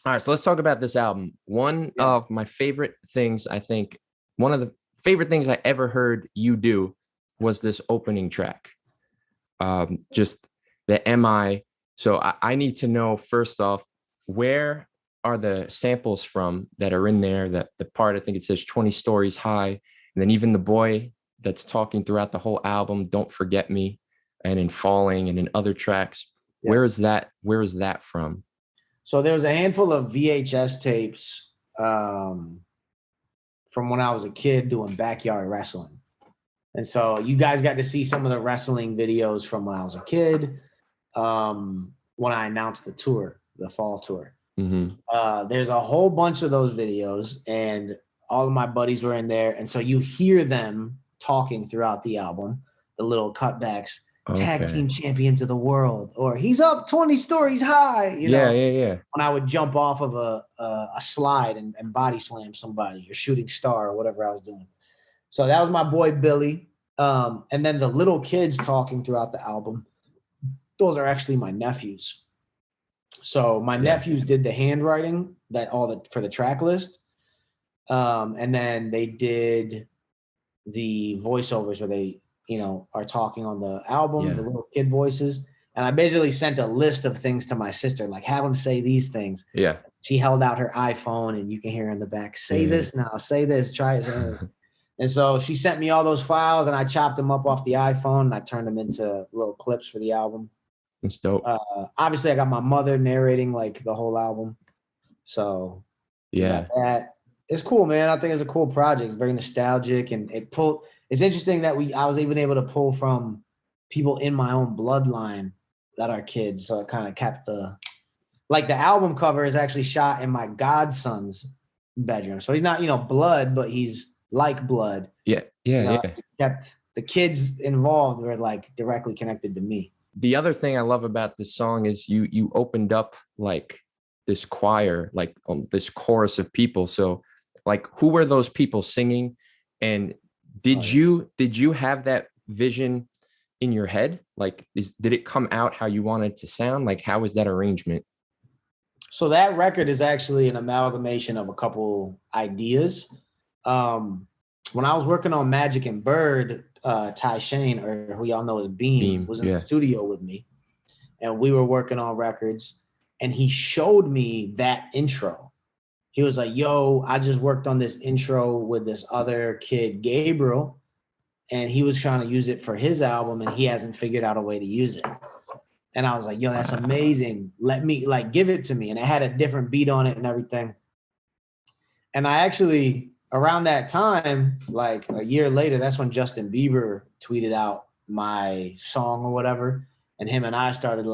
All right, so let's talk about this album. One of my favorite things, I think, one of the favorite things I ever heard you do was this opening track. Just the MI. So I need to know, first off, where are the samples from that are in there? That the part, I think it says 20 stories high. And then even the boy that's talking throughout the whole album, Don't Forget Me, and in Falling and in other tracks. Yeah. Where is that from? So there was a handful of VHS tapes from when I was a kid doing backyard wrestling. And so you guys got to see some of the wrestling videos from when I was a kid, when I announced the tour, the fall tour. Mm-hmm. There's a whole bunch of those videos, and all of my buddies were in there. And so you hear them talking throughout the album, the little cutbacks. Tag team champions of the world, or he's up 20 stories high. You know? Yeah. When I would jump off of a slide and body slam somebody, or shooting star, or whatever I was doing. So that was my boy Billy. And then the little kids talking throughout the album, those are actually my nephews. So my nephews did the handwriting for the track list. And then they did the voiceovers where they, are talking on the album, the little kid voices. And I basically sent a list of things to my sister, like, have them say these things. Yeah. She held out her iPhone, and you can hear her in the back, say this now, say this, try it. And so she sent me all those files, and I chopped them up off the iPhone, and I turned them into little clips for the album. That's dope. Obviously, I got my mother narrating, like, the whole album. So got that. It's cool, man. I think it's a cool project. It's very nostalgic, and it's interesting that I was even able to pull from people in my own bloodline that are kids. So it kind of kept the album cover is actually shot in my godson's bedroom. So he's not, blood, but he's like blood. Yeah. Kept the kids involved were like directly connected to me. The other thing I love about this song is you opened up like this choir, like this chorus of people. So like, who were those people singing? And did you have that vision in your head? Like, did it come out how you wanted it to sound? Like, how was that arrangement? So that record is actually an amalgamation of a couple ideas. When I was working on Magic and Bird, Ty Shane, or who y'all know as Beam was in the studio with me, and we were working on records, and he showed me that intro. He was like, yo, I just worked on this intro with this other kid, Gabriel, and he was trying to use it for his album, and he hasn't figured out a way to use it. And I was like, yo, that's amazing. Let me, give it to me. And it had a different beat on it and everything. And I actually, around that time, like a year later, that's when Justin Bieber tweeted out my song or whatever, and him and I started,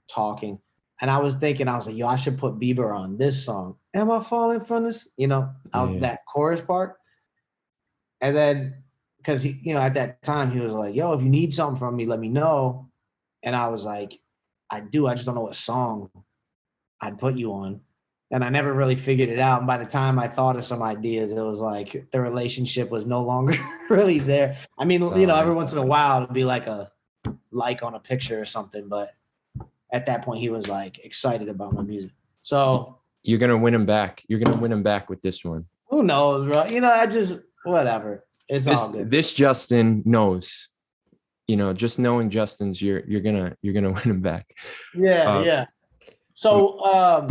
talking. And I was thinking, yo, I should put Bieber on this song. Am I falling from this? That chorus part. And then, because at that time he was like, yo, if you need something from me, let me know. And I was like, I do. I just don't know what song I'd put you on. And I never really figured it out. And by the time I thought of some ideas, it was like the relationship was no longer really there. I mean, every once in a while it'd be like a like on a picture or something, but at that point he was like excited about my music. So you're going to win him back. You're going to win him back with this one. Who knows, bro? I just, whatever. It's all good. This Justin knows, just knowing Justin's, you're going to win him back. Yeah. So,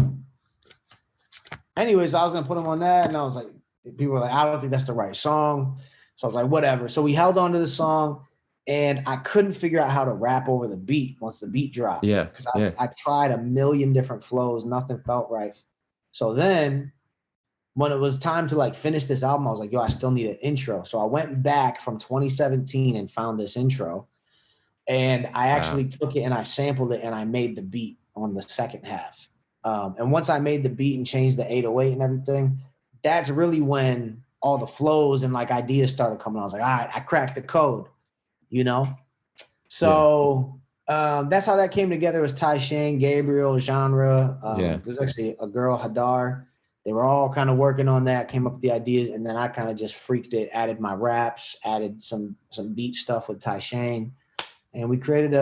anyways, I was going to put him on that, and I was like, people were like, I don't think that's the right song. So I was like, whatever. So we held on to the song, and I couldn't figure out how to rap over the beat once the beat dropped. Yeah. Because I tried a million different flows. Nothing felt right. So then when it was time to finish this album, I was like, yo, I still need an intro. So I went back from 2017 and found this intro. And I actually took it and I sampled it and I made the beat on the second half. And once I made the beat and changed the 808 and everything, that's really when all the flows and ideas started coming. I was like, all right, I cracked the code, So that's how that came together. It was Ty Shane, Gabriel, Genre. There's actually a girl, Hadar. They were all kind of working on that, came up with the ideas, and then I kind of just freaked it, added my raps, added some beat stuff with Ty Shane, and we created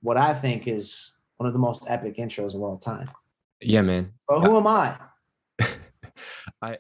what I think is one of the most epic intros of all time. Yeah, man. But who am I? I